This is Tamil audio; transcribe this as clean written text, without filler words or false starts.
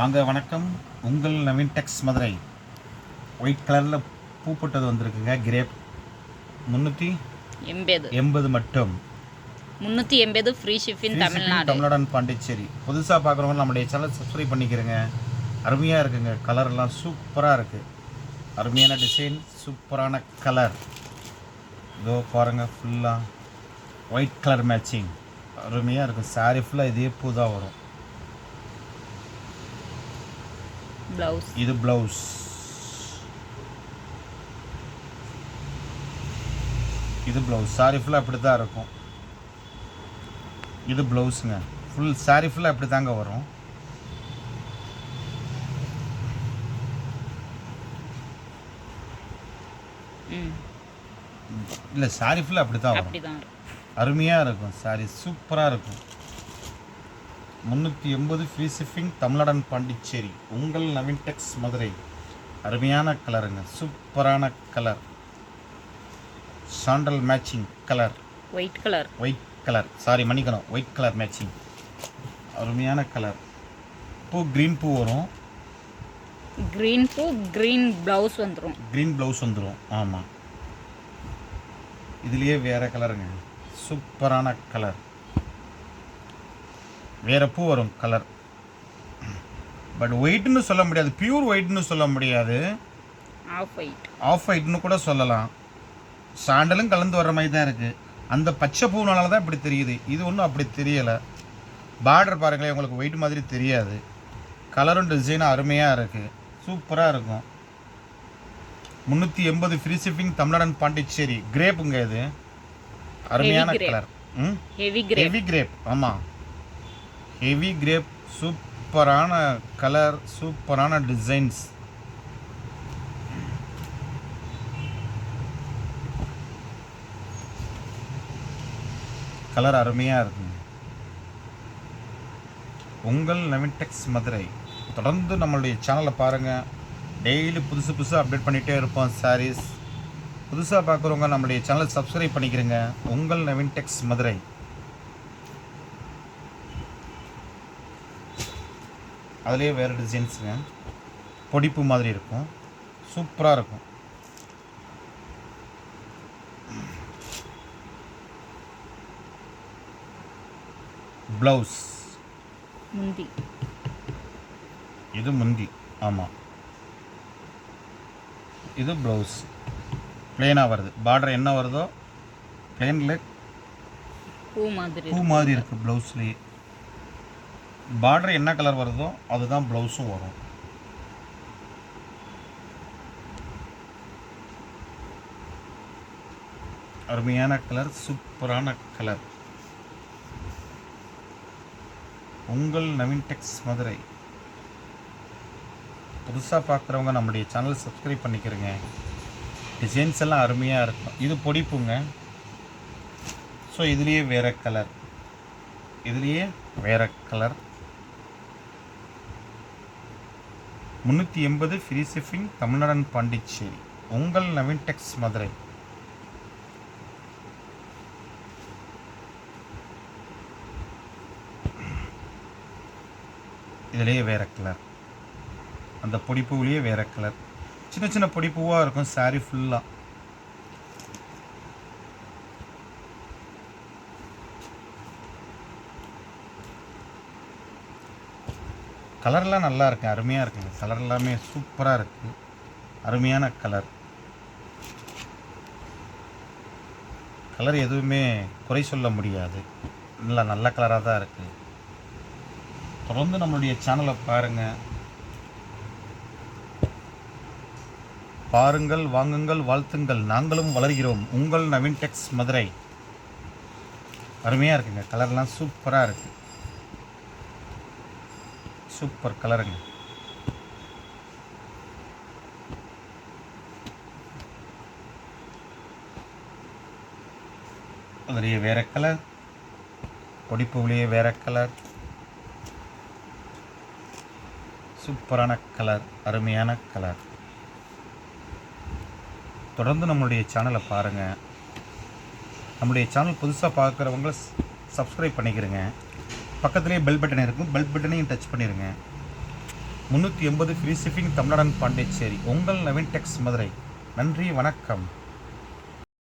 வாங்க வணக்கம். உங்கள் நவீன் டெக்ஸ் மதுரை. ஒயிட் கலரில் பூப்பட்டது வந்திருக்குங்க. கிரேப் 380 மட்டும். 380 free shipping Tamil Nadu and Pondicherry. புதுசாக பார்க்குறவங்க நம்முடைய சேனல் சப்ஸ்கிரைப் பண்ணிக்கிறேங்க. அருமையாக இருக்குங்க. கலர்லாம் சூப்பராக இருக்குது. அருமையான டிசைன், சூப்பரான கலர். இதோ பாருங்கள், ஃபுல்லாக ஒயிட் கலர் மேட்சிங் அருமையாக இருக்கும். சாரீ ஃபுல்லாக இதே பூ தான் வரும். ப்ளவுஸ், இது ப்ளவுஸ். இது ப்ளவுஸ். சாரி ஃபுல்லாக அப்படி தான் இருக்கும். இது ப்ளவுஸுங்க. ஃபுல் சாரி ஃபுல்லாக அப்படி தாங்க வரும். இல்லை, சாரி ஃபுல்லாக அப்படி தான் வரும். அருமையாக இருக்கும். சாரி சூப்பராக இருக்கும். 380 free shipping Tamil Nadu and Pondicherry. உங்கள் நவீன் டெக்ஸ் மதுரை. அருமையான கலருங்க. சூப்பரான colour. Sandal matching colour. White colour sorry மன்னிக்கணும், ஒயிட் கலர் மேட்சிங். அருமையான கலர். பூ க்ரீன் பூ வரும். க்ரீன் பூ, க்ரீன் ப்ளவுஸ் வந்துடும். க்ரீன் ப்ளவுஸ் வந்துடும். ஆமாம். இதுலேயே வேறு கலருங்க. சூப்பரான கலர். வேறு பூ வரும் கலர். பட் ஒயிட்னு சொல்ல முடியாது, பியூர் ஒயிட்னு சொல்ல முடியாது. ஆஃப் ஒயிட்னு கூட சொல்லலாம். சாண்டலும் கலந்து வர்ற மாதிரி தான் இருக்குது. அந்த பச்சை பூனால தான் இப்படி தெரியுது. இது ஒன்றும் அப்படி தெரியலை. பார்டர் பாருங்களேன், உங்களுக்கு ஒயிட் மாதிரி தெரியாது. கலரும் டிசைனும் அருமையாக இருக்குது. சூப்பராக இருக்கும். 380 free shipping Tamil Nadu and Pondicherry. கிரேப்புங்க இது. அருமையான கலர். Heavy crepe. ஆமாம், ஹெவி கிரேப். சூப்பரான கலர், சூப்பரான டிசைன்ஸ். கலர் அருமையாக இருக்குங்க. உங்கள் நவீன் டெக்ஸ் மதுரை. தொடர்ந்து நம்மளுடைய சேனலை பாருங்கள். டெய்லி புதுசு புதுசாக அப்டேட் பண்ணிகிட்டே இருப்போம். சாரீஸ் புதுசாக பார்க்குறவங்க நம்மளுடைய சேனலை சப்ஸ்கிரைப் பண்ணிக்கிறேங்க. உங்கள் நவீன் டெக்ஸ் மதுரை. அதுலேயே வேறு டிசைன்ஸுங்க. பொடிப்பு மாதிரி இருக்கும். சூப்பராக இருக்கும். ப்ளவுஸ், முந்தி. இது முந்தி. ஆமாம், இது ப்ளவுஸ். பிளெயினாக வருது. பார்டர் என்ன வருதோ பிளெயினில் பூ மாதிரி இருக்குது. ப்ளவுஸ்லேயே பார்டர் என்ன கலர் வருதோ அதுதான் ப்ளவுஸும் வரும். அருமையான கலர், சூப்பரான கலர். உங்கள் நவீன் டெக்ஸ் மதுரை. புதுசாக பார்க்குறவங்க நம்முடைய சேனல் சப்ஸ்கிரைப் பண்ணிக்கிறேங்க. டிசைன்ஸ் எல்லாம் அருமையாக இருக்கும். இது பொடிப்புங்க. ஸோ இதுலேயே வேறு கலர். இதுலேயே வேறு colour. 380 free shipping Tamil Nadu and Pondicherry. உங்கள் நவீன் டெக்ஸ் மதுரை. இதிலேயே வேறு கலர். அந்த பொடிப்பூவிலேயே வேறு கலர். சின்ன சின்ன பொடிப்பூவாக இருக்கும் சாரீ ஃபுல்லாக. கலர்லாம் நல்லா இருக்கு. அருமையாக இருக்குங்க. கலர் எல்லாமே சூப்பராக இருக்குது. அருமையான கலர். கலர் எதுவுமே குறை சொல்ல முடியாது. நல்ல கலராக தான் இருக்குது. தொடர்ந்து நம்மளுடைய சேனலை பாருங்கள், வாங்குங்கள், வாழ்த்துங்கள். நாங்களும் வளர்கிறோம். உங்கள் நவீன் டெக்ஸ் மதுரை. அருமையாக இருக்குங்க. கலர்லாம் சூப்பராக இருக்குது. சூப்பர் கலருங்க. அதுலேயே வேறு கலர். பொடிப்பூவிலேயே வேறு கலர். சூப்பரான கலர், அருமையான கலர். தொடர்ந்து நம்மளுடைய சேனலை பாருங்கள். நம்முடைய சேனல் புதுசாக பார்க்குறவங்க சப்ஸ்கிரைப் பண்ணிக்கிறேங்க. பக்கத்துலேயே பெல் பட்டன் இருக்கும். பெல் பட்டனையும் டச் பண்ணிடுங்க. 380 ஃப்ரீ ஷிப்பிங் தமிழ்நாடு பாண்டிச்சேரி. உங்கள் நவீன் டெக்ஸ் மதுரை. நன்றி, வணக்கம்.